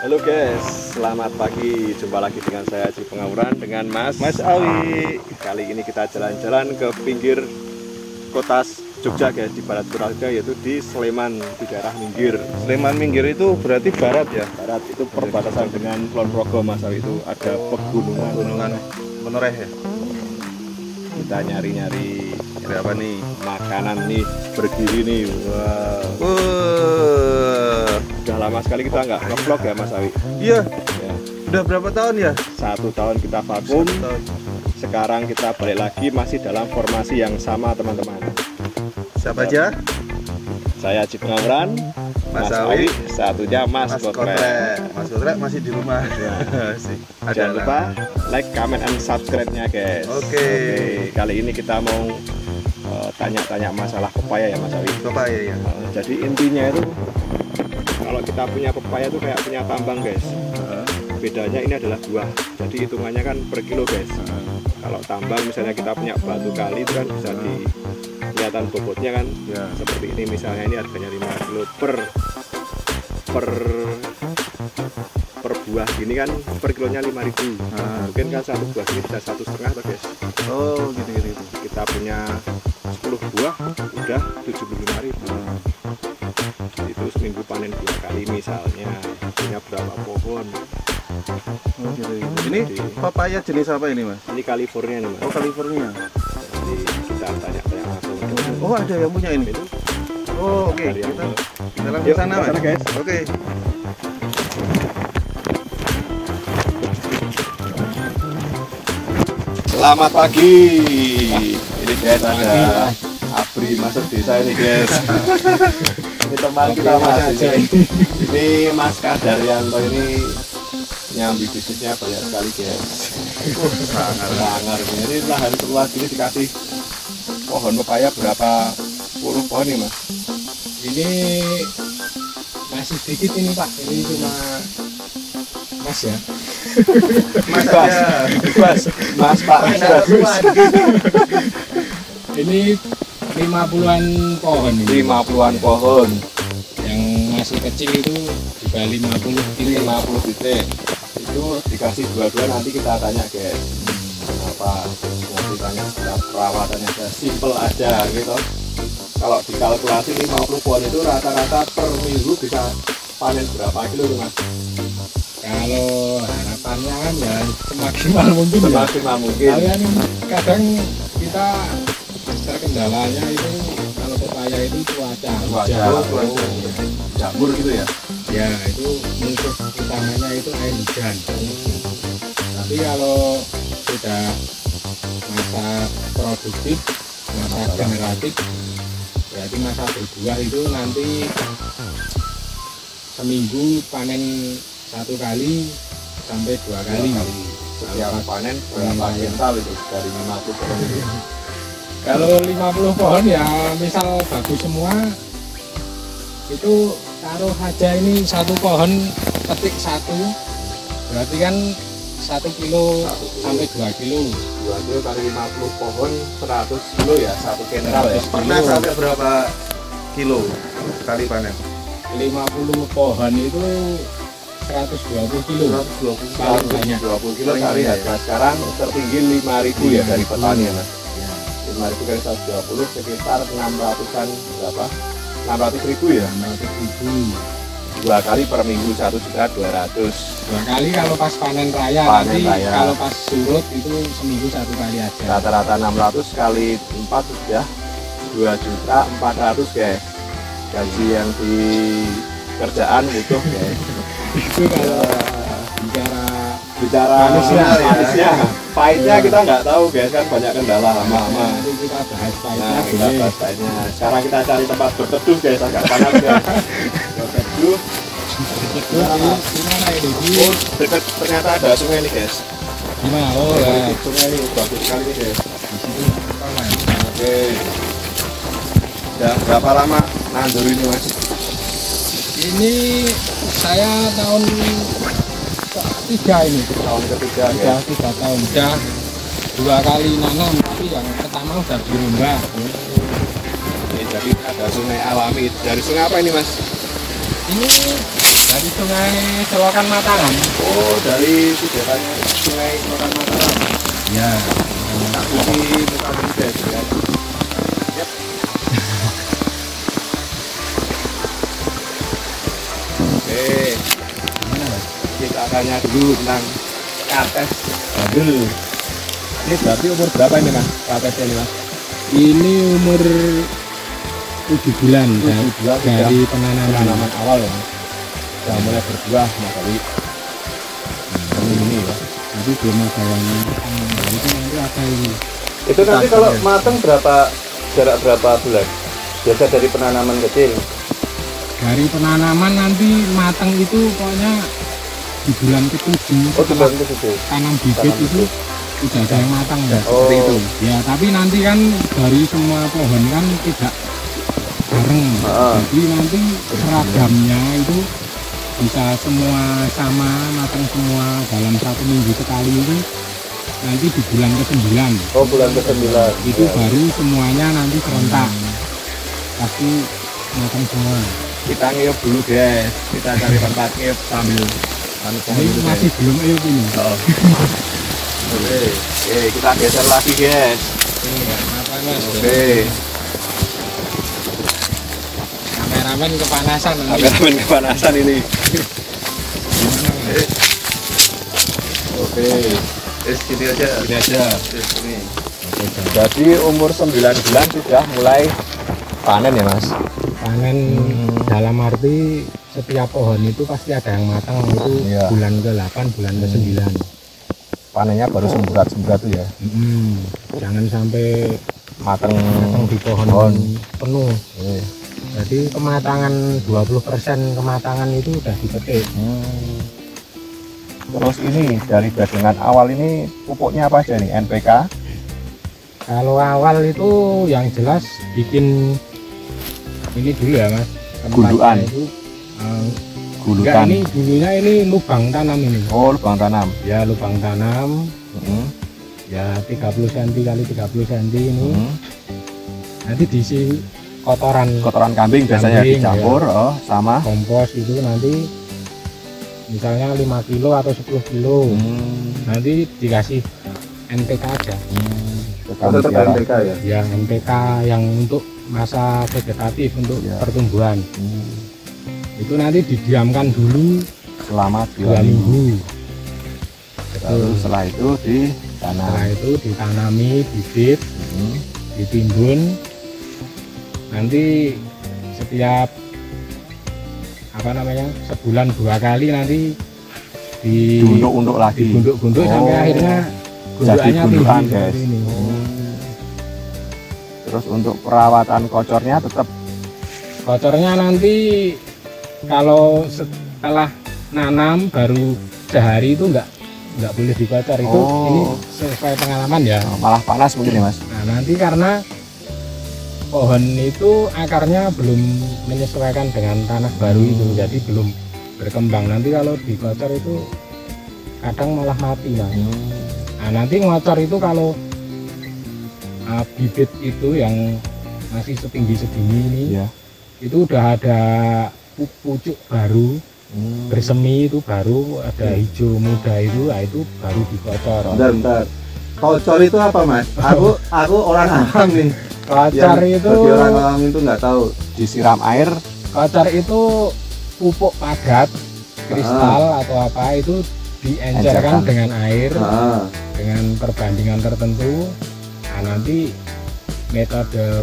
Halo guys, selamat pagi. Jumpa lagi dengan saya Haji Pengauran dengan Mas Awi. Kali ini kita jalan-jalan ke pinggir kota Jogja guys, di barat Jogja, yaitu di Sleman, di daerah Minggir. Sleman Minggir itu berarti barat ya? Barat itu perbatasan dengan Kulon Progo, Mas Awi. Itu ada pegunungan Menoreh ya? Kita nyari-nyari apa nih makanan nih berdiri nih. Udah lama sekali kita nggak nge-vlog ya Mas Awi. Iya. Ya. Udah berapa tahun ya? 1 tahun kita vakum. Sekarang kita balik lagi masih dalam formasi yang sama teman-teman. Siapa aja? Saya Haji Pengauran, Mas Awi, satunya Mas Kotre. Mas Kotre masih di rumah. Ya. Ada Jangan lupa like, comment, and subscribe-nya guys. Oke. Kali ini kita mau tanya-tanya masalah pepaya ya Mas Awi. Pepaya ya. Jadi intinya itu kalau kita punya pepaya itu kayak punya tambang guys. Bedanya ini adalah buah, jadi hitungannya kan per kilo guys. Kalau tambang misalnya kita punya batu kali itu kan bisa di kelihatan bobotnya kan Ya. seperti ini, misalnya ini harganya 5 kilo per buah gini kan per kilonya 5.000. Mungkin kan satu buah ini bisa 1,5 tuh guys. Oh gitu. Kita punya 10 buah udah 75.000. Itu seminggu panen 2 kali misalnya, punya berapa pohon. Oh gitu. Ini papaya jenis apa ini Mas? Ini California nih Mas. Oh California. Jadi kita tanya-tanya langsung. Oh ada yang punya ini. Itu Oh oke. dari yang Kita langsung Yuk, sana ke sana, Mas. guys. Oke. Selamat pagi. Ini guys ada Abri masuk desa ini guys. Ini teman kita Mas. Ini Mas Kadaryanto ini nyambi bisnisnya banyak sekali guys. Sangar. Ini lahan seluas ini dikasih pohon pepaya berapa puluh pohon nih Mas? Ini masih sedikit ini Pak, ini cuma Mas ya. Mas aja. Mas Pak bagus. Ini 50-an pohon ini. 50-an pohon. Yang masih kecil itu juga 50 titik. 50 titik. Itu dikasih dua-dua, nanti kita tanya guys. Apa nanti tanya perawatannya aja, simple aja gitu. Kalau dikalkulasi 50 pohon itu rata-rata per minggu bisa panen berapa kilo tuh Mas? Kalau harapannya kan ya semaksimal mungkin ya. Semaksimal mungkin. Kalian kadang kita terkendalanya itu kalau pepaya itu cuaca. Cuaca. Jamur gitu ya. Ya itu musuh utamanya itu air hujan. Tapi kalau sudah masa produktif, masa generatif, berarti masa berbuah itu nanti seminggu panen 1 kali sampai 2 kali. Setiap panen berapa kental itu dari 50 pohon itu? Kalau 50 pohon ya misal bagus semua itu taruh aja ini 1 pohon petik 1, berarti kan 1 kilo sampai 2 kilo. 2 kilo kali 50 pohon 100 kilo ya, 1 kental ya. Pernah sampai berapa kilo kali panen? 50 pohon itu 120 kilo. 120 Paling banyak. 20 kilo kali harga sekarang tertinggi 5.000 ya dari petani ya Mas. Ya. 5.000 kali 120 sekitar 600-an berapa? 600.000 ya. 600.000. 2 kali per minggu 1.200.000. 2 kali kalau pas panen raya, Panen nanti raya. kalau pas surut itu seminggu 1 kali aja. Rata-rata 600 kali 4 sudah 2.400.000 guys. Gaji yang di kerjaan butuh guys. Itu kalau Bicara manisnya, pahitnya kita nggak tahu guys, kan banyak kendala lama-lama. nanti kita bahas pahitnya. Nah, kita bahas pahitnya. Sekarang kita cari tempat berteduh guys, agak panas guys. Berteduh. Gimana ini? Oh, dekat ternyata ada sungai nih guys. Gimana? Oh, ya. Sungai ini bagus sekali nih guys. Di situ apa, Mas? Oke. Udah berapa lama nandur ini Mas? Ini saya tahun ketiga ini. Tahun ketiga Udah guys. 3 tahun. Udah 2 kali nanam, tapi yang pertama udah dirumba. Ini jadi ada sungai alami. Dari sungai apa ini Mas? Ini dari Sungai Selokan Matangan. Oh, dari sudetannya Sungai Selokan Mataram. Ya. Aku di muka juga ya. Yap. Oke. Kita tanya dulu tentang kates bandel. Ini berarti umur berapa ini Mas? Katesnya ini Mas? Ini umur 7 bulan, 7 bulan dari penanaman awal ya. Sudah mulai berbuah Mas Ali. Ini ya. Tapi belum ada yang itu nanti ada ini. Itu nanti kalau matang jarak berapa bulan? Biasa dari penanaman kecil. Dari penanaman nanti matang itu pokoknya di bulan ke-7. Oh, di bulan ke-7. Tanam bibit itu sudah ada yang matang ya. Oh. Seperti itu. Ya, tapi nanti kan dari semua pohon kan tidak bareng. Jadi nanti seragamnya itu bisa semua sama, matang semua dalam 1 minggu sekali itu nanti di bulan ke-9. Oh, bulan ke-9. Itu baru semuanya nanti serentak. Pasti matang semua. Kita ngiyup dulu guys. Kita cari tempat ngiyup sambil Ini masih belum ini. Oh. Oke, kita geser lagi guys. Ini ya, apa Mas? Oke. Kameramen kepanasan nanti. Kameramen kepanasan ini. Oke. Gini aja. Ini aja. Ini. Jadi umur 9 bulan sudah mulai panen ya Mas? Panen dalam arti setiap pohon itu pasti ada yang matang itu Iya. bulan ke-8, bulan ke-9. Panennya baru semburat-semburat tuh ya. Jangan sampai Mateng di pohon penuh. Iya. Jadi kematangan 20% kematangan itu udah dipetik. Terus ini dari dagangan awal ini pupuknya apa aja nih? NPK? Kalau awal itu yang jelas bikin ini dulu ya Mas. Tempatnya Gundukan. Itu, enggak, Gulutan. ini dulunya ini lubang tanam ini. Oh, lubang tanam. Ya lubang tanam. Ya 30 cm kali 30 cm ini. Nanti diisi Kotoran kambing biasanya Kambing, dicampur sama kompos itu nanti misalnya 5 kilo atau 10 kilo. Nanti dikasih NPK aja. Tetap NPK ya. Ya NPK yang untuk masa vegetatif untuk Ya. pertumbuhan. Itu nanti didiamkan dulu selama 2 minggu. Lalu setelah itu ditanam. Setelah itu ditanami bibit, ditimbun. Nanti setiap sebulan 2 kali nanti Diunduk-unduk lagi. digunduk-gunduk sampai akhirnya jadi gundukannya gundukan tinggi guys. seperti ini. Terus untuk perawatan kocornya tetap Kocornya nanti kalau setelah nanam baru sehari itu nggak boleh dikocor itu. Oh. Ini sesuai pengalaman ya. malah panas mungkin ya Mas. Nah nanti karena pohon itu akarnya belum menyesuaikan dengan tanah baru itu, jadi belum berkembang. Nanti kalau dikocor itu kadang malah mati lah. Nah nanti ngocor itu kalau bibit itu yang masih setinggi segini ini, Iya. itu udah ada pucuk baru bersemi, itu baru ada hijau muda itu, nah itu baru dikocor. Bentar. Kocor itu apa Mas? Aku orang awam nih. Kocor itu, Bagi orang awam itu nggak tahu. Disiram air. kocor itu pupuk padat kristal atau apa itu diencerkan Encerkan. dengan air Ah. dengan perbandingan tertentu. Nah, nanti metode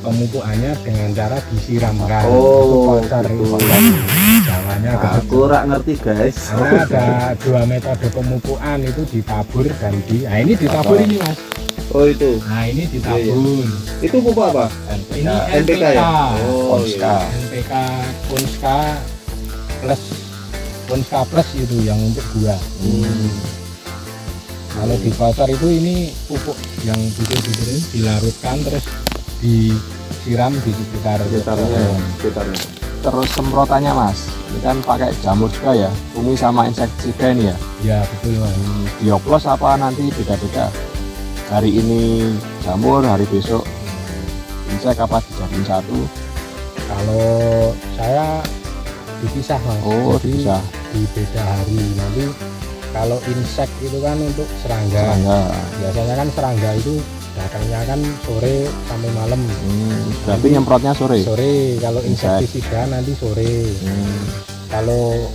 pemupukannya dengan cara disiramkan. Oh, Itu kocor gitu. itu. Jawabannya Aku rak ngerti guys. karena ada 2 metode pemupukan itu ditabur dan nah ini ditabur ini Mas. Oh itu. Nah ini ditabur. Itu pupuk apa? Ini NPK NPK. ya? Oh Ponska. iya. NPK Ponska plus itu yang untuk buah. Kalau dikocor itu ini pupuk yang butir-butir ini dilarutkan terus disiram di sekitar Sekitarnya. Terus semprotannya Mas. Ini kan pakai jamur juga ya. Fungsi sama insektisida ini ya. Ya betul Mas. Dioplos apa nanti beda-beda. Hari ini jamur, hari besok insek apa dijadiin satu. Kalau saya dipisah Mas. Oh, Jadi dipisah. di beda hari. Nanti kalau insek itu kan untuk serangga. Serangga. Biasanya kan serangga itu datangnya kan sore sampai malam. Berarti nyemprotnya sore. Sore kalau Insek. insektisida nanti sore. Kalau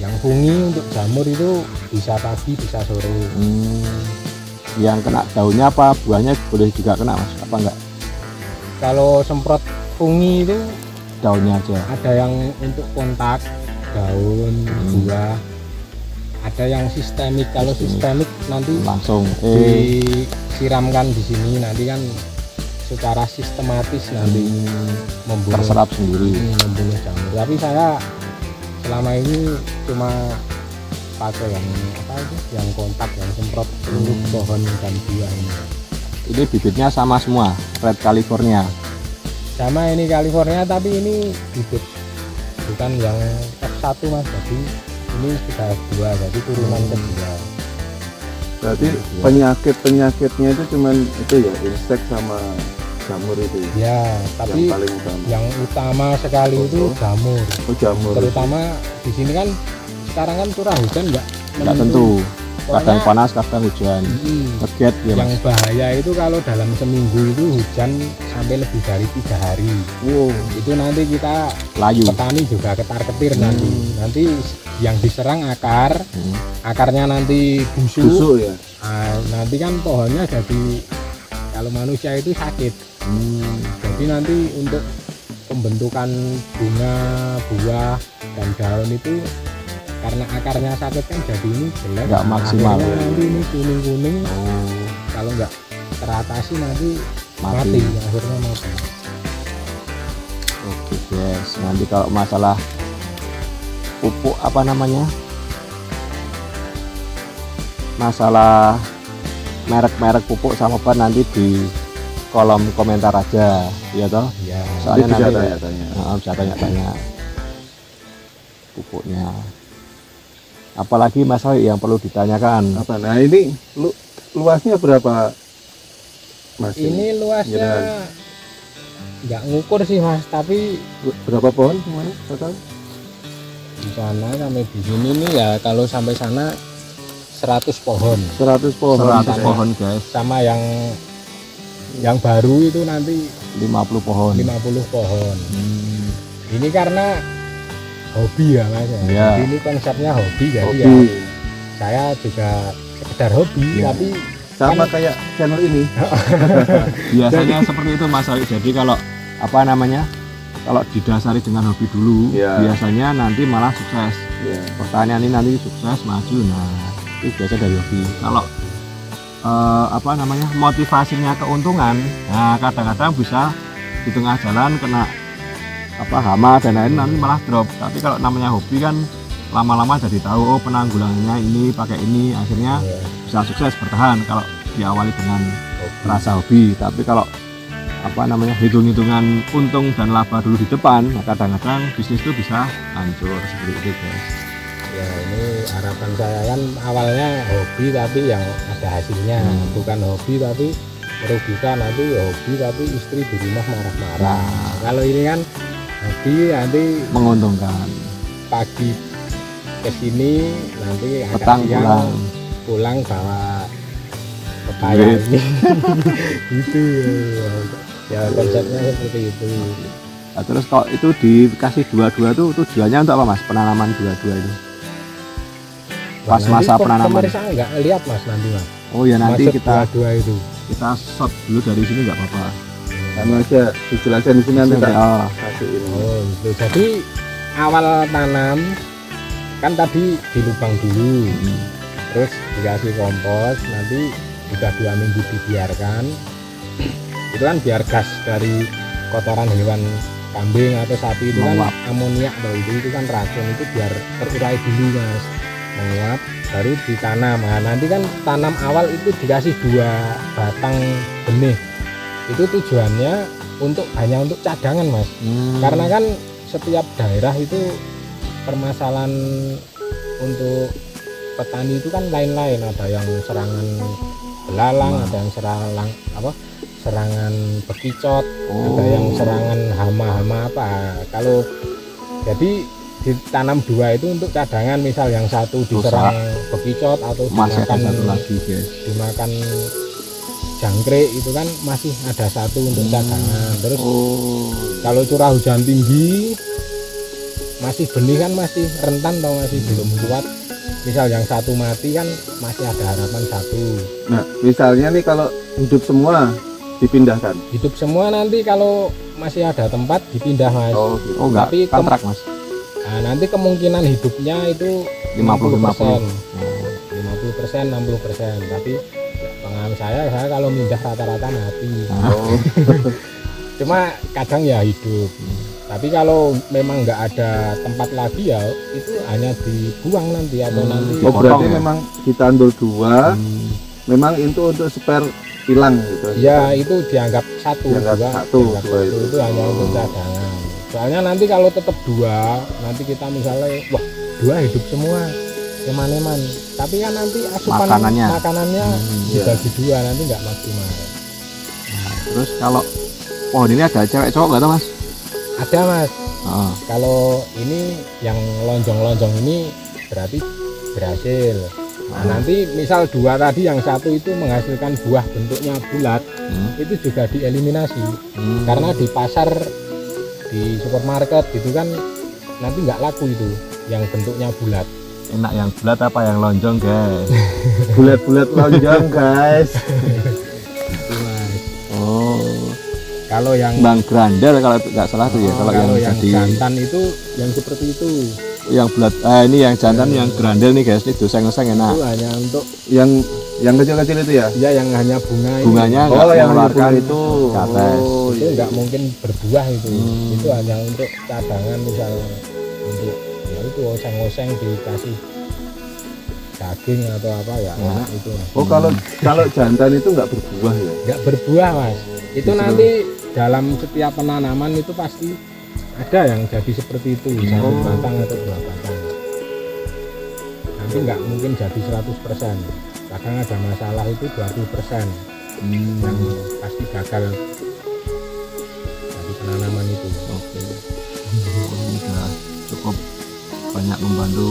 yang fungi untuk jamur itu bisa pagi bisa sore. Yang kena daunnya apa buahnya boleh juga kena Mas? Apa enggak? Kalau semprot fungi itu Daunnya aja. ada yang untuk kontak daun, buah, ada yang sistemik. Kalau sistemik nanti Langsung disiramkan di sini, nanti kan secara sistematis nanti membunuh terserap sendiri. membunuh jamur. Tapi saya selama ini cuma pakai yang apa itu, yang kontak, yang semprot seluruh pohon dan buah ini. Ini bibitnya sama semua, Red California. Sama ini California, tapi ini bibit bukan yang F1 Mas, jadi ini sudah F2, jadi turunan kedua. Berarti penyakitnya itu cuman itu ya, insek sama jamur itu ya? Ya, tapi Yang paling utama. yang utama sekali itu jamur. Oh, jamur. Terutama di sini kan sekarang kan curah hujan nggak Nggak tentu. Kadang Pokoknya, panas, kadang hujan. Ngeget ya yang Mas. bahaya itu kalau dalam seminggu itu hujan sampai lebih dari 3 hari. Wow. Itu nanti kita Layu. petani juga ketar-ketir nanti yang diserang akarnya nanti busuk. Busuk ya? Nanti kan pohonnya jadi, kalau manusia itu sakit. Jadi nanti untuk pembentukan bunga, buah, dan daun itu karena akarnya sakit kan jadi ini jelek. Nggak maksimal. Akhirnya nanti ini kuning-kuning. Kalau nggak teratasi nanti mati. Akhirnya mati. Oke guys, nanti kalau masalah pupuk apa namanya, masalah merek-merek pupuk sama apa nanti di kolom komentar aja, ya toh. Ya. Soalnya Bisa nanti tanya-tanya. bisa tanya-tanya pupuknya. Apalagi masalah yang perlu ditanyakan. Apa? Nah ini luasnya berapa Mas? Ini luasnya Gimana? nggak ngukur sih Mas, tapi Berapa pohon kemana total? di sana sampai di sini nih ya, kalau sampai sana 100 pohon. 100 pohon. 100 pohon guys, Sama yang baru itu nanti 50 pohon. 50 pohon. Ini karena hobi ya Mas. Iya. Jadi ini konsepnya hobi, jadi Hobi. ya saya juga sekedar hobi, Iya. tapi Sama kayak channel ini. Biasanya seperti itu Mas Awi. Jadi kalau apa namanya, kalau didasari dengan hobi dulu, Ya. biasanya nanti malah sukses. Ya. Pertanian ini nanti sukses maju. Nah itu biasa dari hobi. Kalau apa namanya, motivasinya keuntungan, nah kadang-kadang bisa di tengah jalan kena apa hama dan lain nanti malah drop. Tapi kalau namanya hobi kan lama-lama jadi tahu, oh penanggulangannya ini pakai ini, akhirnya bisa sukses bertahan kalau diawali dengan rasa hobi. Tapi kalau apa namanya, hitung-hitungan untung dan laba dulu di depan, nah kadang-kadang bisnis itu bisa hancur seperti itu guys. ya ini harapan saya kan awalnya hobi tapi yang ada hasilnya, bukan hobi tapi merugikan. Nanti hobi tapi istri di rumah marah-marah. Kalau ini kan hobi nanti Menguntungkan. pagi ke sini, nanti agak Petang siang pulang. pulang bawa pepaya Duit. ini. Itu ya konsepnya seperti itu. Nah, terus kalau itu dikasih dua-dua tuh tujuannya untuk apa Mas, penanaman dua-dua itu? Pas Nah, masa nanti penanaman. pemirsa nggak lihat Mas nanti Mas. Oh ya nanti Maksud kita dua itu. shot dulu dari sini nggak apa-apa. Karena aja dijelaskan di sini nanti tak Oh, kasih ini. Oh, gitu. Jadi awal tanam kan tadi di lubang dulu, terus dikasih kompos, nanti udah 2 minggu dibiarkan. Itu kan biar gas dari kotoran hewan kambing atau sapi itu kan Menguap. amoniak atau itu kan racun, itu biar terurai dulu Mas, menguap baru ditanam. Nah, nanti kan tanam awal itu dikasih 2 batang benih. Itu tujuannya hanya untuk cadangan Mas. Karena kan setiap daerah itu permasalahan untuk petani itu kan lain-lain. Ada yang serangan belalang, ada yang serangan bekicot, ada yang serangan hama-hama apa. Kalau jadi ditanam 2 itu untuk cadangan, misal yang satu diserang bekicot atau Masih ada dimakan satu lagi guys. dimakan jangkrik, itu kan masih ada satu untuk cadangan. Terus kalau curah hujan tinggi masih benih kan masih rentan atau masih belum kuat, misal yang satu mati kan masih ada harapan satu. Nah, misalnya nih kalau hidup semua dipindahkan. Hidup semua nanti kalau masih ada tempat dipindah Mas. Gitu. Oh enggak, Tapi kontrak Mas. Nah, nanti kemungkinan hidupnya itu 50-50. 50%, 60%. Tapi pengalaman saya kalau pindah rata-rata mati. Cuma kadang ya hidup. Tapi kalau memang nggak ada tempat lagi ya itu hanya dibuang nanti atau nanti. Oh berarti ya? memang ditandul 2, memang itu untuk spare hilang gitu. Ya itu dianggap satu, Dianggap dua, satu, dianggap dua satu, itu hanya untuk cadangan. Soalnya nanti kalau tetap 2, nanti kita misalnya wah 2 hidup semua eman-eman, tapi kan nanti asupan makanannya dibagi 2 nanti nggak maksimal. Terus kalau pohon ini ada cewek cowok nggak tahu Mas? Ada Mas. Kalau ini yang lonjong-lonjong ini berarti berhasil. Nah, nanti misal 2 tadi yang satu itu menghasilkan buah bentuknya bulat, itu juga dieliminasi. Karena di pasar, di supermarket gitu kan nanti nggak laku itu yang bentuknya bulat. Enak yang bulat apa yang lonjong guys? Bulat-bulat lonjong guys. Itu Mas. Kalau yang Bang Grandel kalau nggak salah tuh ya. Kalau yang jadi jantan itu yang seperti itu. Yang bulat, ini yang jantan yang Grandel nih guys, ini doseng-doseng enak. Itu hanya untuk yang kecil-kecil itu ya? Iya, yang hanya bunga. Bunganya yang mengeluarkan itu. Itu nggak mungkin berbuah itu. Itu hanya untuk cadangan, misal untuk ya itu oseng-oseng dikasih daging atau apa ya. Enak itu. Oh kalau jantan itu nggak berbuah ya? Nggak berbuah Mas. Itu nanti dalam setiap penanaman itu pasti ada yang jadi seperti itu, 1 batang atau 2 batang. Nanti nggak mungkin jadi 100%. Kadang ada masalah itu 20% yang pasti gagal dari penanaman itu. Oke. Ini sudah cukup banyak membantu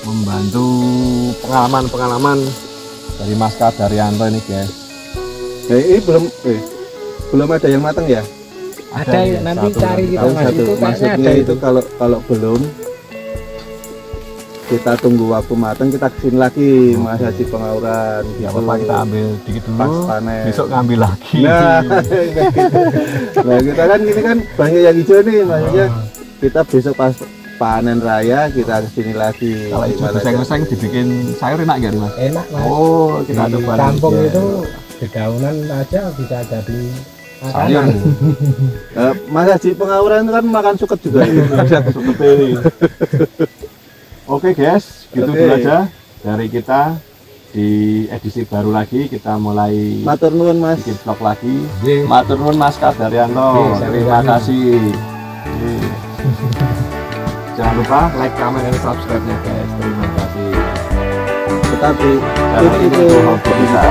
membantu pengalaman dari Mas Kadaryanto ini guys. Ini belum ada yang matang ya? Ada nanti cari kita Mas. Itu maksudnya itu kalau belum kita tunggu waktu matang, kita kesini lagi Mas Haji Pengauran. Ya apa kita ambil dikit dulu, pas panen. Besok ngambil lagi. Nah kita kan ini kan banyak yang hijau nih, maksudnya kita besok pas panen raya kita kesini lagi. Kalau hijau goseng-goseng dibikin sayur enak gak Mas? Enak Mas. Oh kita coba. Kampung itu dedaunan aja bisa jadi sayur. Mas Haji Pengauran itu kan makan suket juga. Suket ini. Oke guys, gitu dulu aja dari kita di edisi baru lagi. Kita mulai matur nuwun Mas, bikin vlog lagi. Matur nuwun Mas Kadaryanto. Terima kasih. Jangan lupa like, comment, dan subscribe-nya guys. Terima kasih. Tetapi itu bisa.